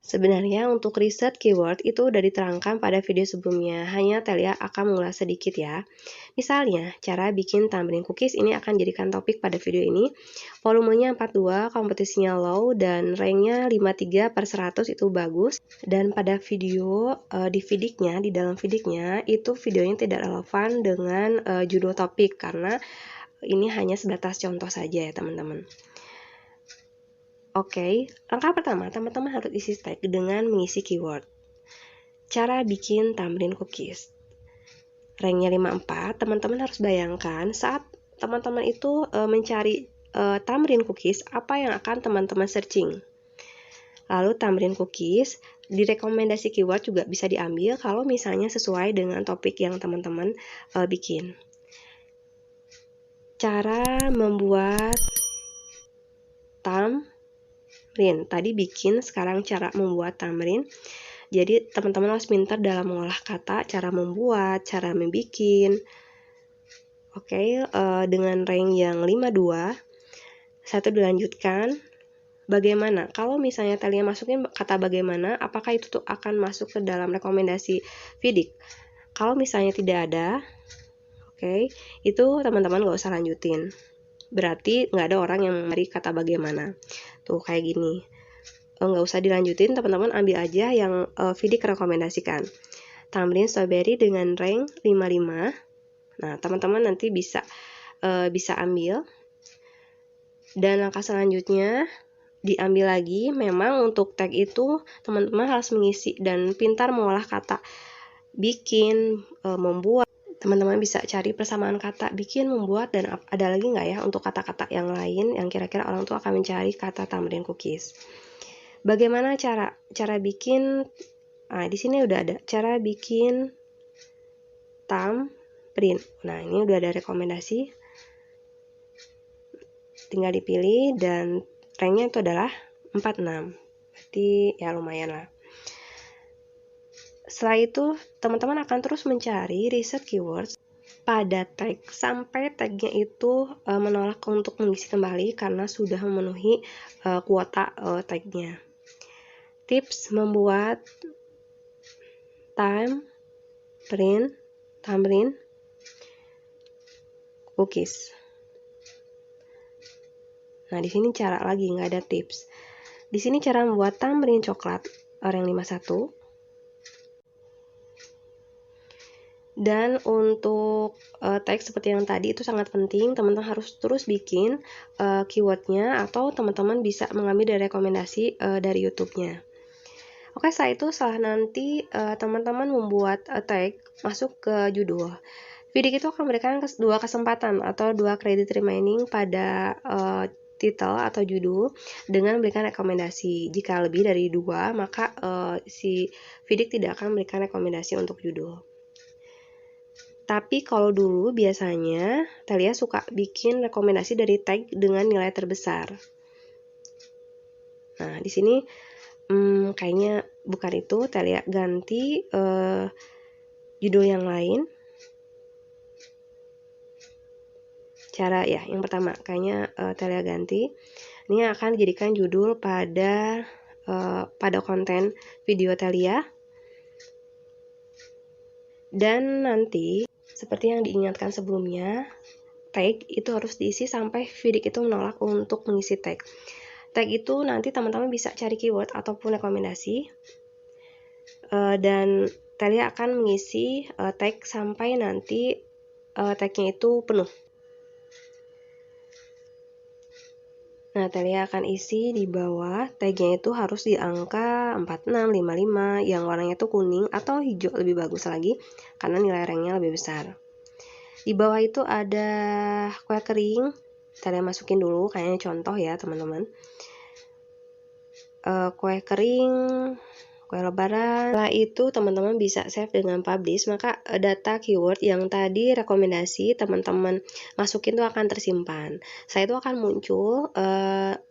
Sebenarnya untuk riset keyword itu udah diterangkan pada video sebelumnya, hanya Telia akan mengulas sedikit ya. Misalnya, cara bikin thumbnail cookies ini akan jadikan topik pada video ini. Volumenya 42, kompetisinya low, dan ranknya 53/100 itu bagus. Dan pada video di dalam feediknya, itu videonya tidak relevan dengan judul topik, karena ini hanya sebatas contoh saja ya teman-teman. Oke, langkah pertama, teman-teman harus isi tag dengan mengisi keyword. Cara bikin thumbnail cookies. Ranknya 54, teman-teman harus bayangkan saat teman-teman itu mencari thumbnail cookies, apa yang akan teman-teman searching. Lalu thumbnail cookies, di rekomendasi keyword juga bisa diambil kalau misalnya sesuai dengan topik yang teman-teman bikin. Cara membuat thumbnail. Tadi bikin, sekarang cara membuat thumbnail. Jadi teman-teman harus pintar dalam mengolah kata, cara membuat, cara membikin. Oke, dengan rank yang 52, satu dilanjutkan. Bagaimana? Kalau misalnya Telia masukin kata bagaimana, apakah itu tuh akan masuk ke dalam rekomendasi feedik? Kalau misalnya tidak ada, oke, itu teman-teman nggak usah lanjutin. Berarti nggak ada orang yang mencari kata bagaimana. Tuh kayak gini. Nggak usah dilanjutin, teman-teman ambil aja yang feedik rekomendasikan. Thumbnail strawberry dengan rank 55. Nah, teman-teman nanti bisa ambil. Dan langkah selanjutnya diambil lagi. Memang untuk tag itu teman-teman harus mengisi dan pintar mengolah kata. Bikin, membuat. Teman-teman bisa cari persamaan kata bikin, membuat, dan ada lagi nggak ya untuk kata-kata yang lain yang kira-kira orang tuh akan mencari kata thumbnail cookies. Bagaimana cara bikin? Nah, di sini udah ada cara bikin thumbnail. Nah, ini udah ada rekomendasi. Tinggal dipilih dan ranknya itu adalah 46. Berarti ya lumayan lah. Setelah itu, teman-teman akan terus mencari riset keywords pada tag sampai tagnya itu menolak untuk mengisi kembali karena sudah memenuhi kuota tagnya. Tips membuat thumbnail cookies. Nah, di sini cara lagi nggak ada tips. Di sini cara membuat thumbnail coklat rank 51. Dan untuk tag seperti yang tadi itu sangat penting, teman-teman harus terus bikin keywordnya, atau teman-teman bisa mengambil dari rekomendasi dari YouTube-nya. Oke, setelah nanti teman-teman membuat tag masuk ke judul. Feedik itu akan memberikan dua kesempatan atau 2 kredit remaining pada title atau judul dengan memberikan rekomendasi. Jika lebih dari 2, maka si feedik tidak akan memberikan rekomendasi untuk judul. Tapi kalau dulu biasanya Telia suka bikin rekomendasi dari tag dengan nilai terbesar. Nah, di sini kayaknya bukan itu, Telia ganti judul yang lain. Cara ya, yang pertama kayaknya Telia ganti. Ini akan dijadikan judul pada konten video Telia. Dan nanti seperti yang diingatkan sebelumnya, tag itu harus diisi sampai feedik itu menolak untuk mengisi tag. Tag itu nanti teman-teman bisa cari keyword ataupun rekomendasi, dan Telia akan mengisi tag sampai nanti tagnya itu penuh. Nah, Telia akan isi di bawah, tagnya itu harus di angka 46, 55, yang warnanya itu kuning atau hijau lebih bagus lagi, karena nilai ranknya lebih besar. Di bawah itu ada kue kering, Telia masukin dulu, kayaknya contoh ya teman-teman. Kue kering, kue lebaran. Setelah itu teman-teman bisa save dengan publish, maka data keyword yang tadi rekomendasi teman-teman masukin itu akan tersimpan. Setelah itu akan muncul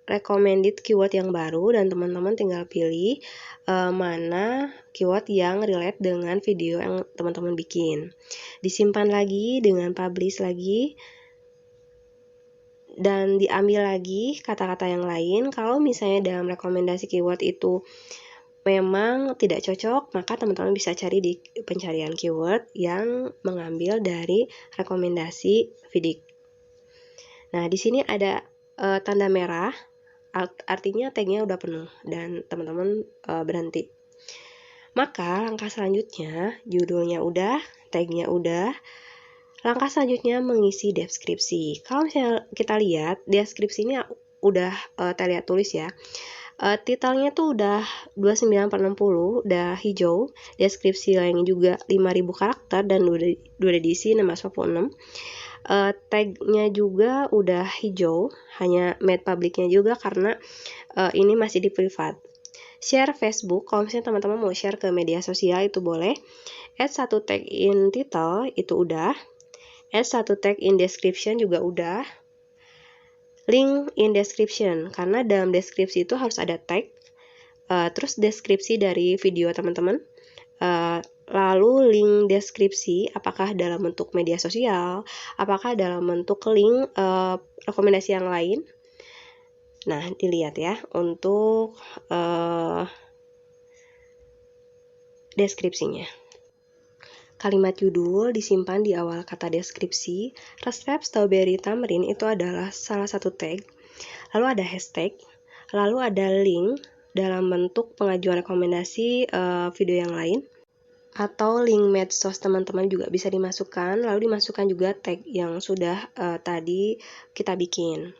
recommended keyword yang baru, dan teman-teman tinggal pilih mana keyword yang relate dengan video yang teman-teman bikin. Disimpan lagi dengan publish lagi, dan diambil lagi kata-kata yang lain. Kalau misalnya dalam rekomendasi keyword itu memang tidak cocok, maka teman-teman bisa cari di pencarian keyword yang mengambil dari rekomendasi Vidik. Nah, di sini ada tanda merah, artinya tagnya udah penuh dan teman-teman berhenti. Maka langkah selanjutnya, judulnya udah, tagnya udah. Langkah selanjutnya mengisi deskripsi. Kalau misalnya kita lihat, deskripsi ini udah terlihat tulis ya. Titelnya tuh udah 29/60, udah hijau. Deskripsi lainnya juga 5.000 karakter dan udah diisi 646. Tagnya juga udah hijau, hanya made publicnya juga karena ini masih di privat. Share Facebook, kalau misalnya teman-teman mau share ke media sosial itu boleh. Add 1 tag in title, itu udah. Add 1 tag in description juga udah. Link in description, karena dalam deskripsi itu harus ada tag, terus deskripsi dari video teman-teman, lalu link deskripsi apakah dalam bentuk media sosial, apakah dalam bentuk link rekomendasi yang lain. Nah, dilihat ya untuk deskripsinya. Kalimat judul disimpan di awal kata deskripsi. Resep strawberry tamrin itu adalah salah satu tag. Lalu ada hashtag. Lalu ada link dalam bentuk pengajuan rekomendasi video yang lain. Atau link medsos teman-teman juga bisa dimasukkan. Lalu dimasukkan juga tag yang sudah tadi kita bikin.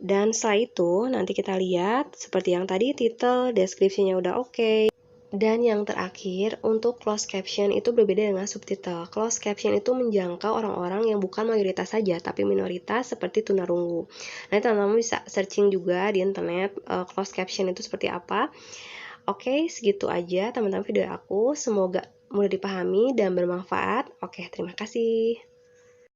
Dan setelah itu nanti kita lihat seperti yang tadi, title, deskripsinya udah oke. Dan yang terakhir, untuk closed caption itu berbeda dengan subtitle. Closed caption itu menjangkau orang-orang yang bukan mayoritas saja, tapi minoritas seperti tunarungu. Nanti teman-teman bisa searching juga di internet closed caption itu seperti apa. Oke, segitu aja teman-teman video aku. Semoga mudah dipahami dan bermanfaat. Oke, terima kasih.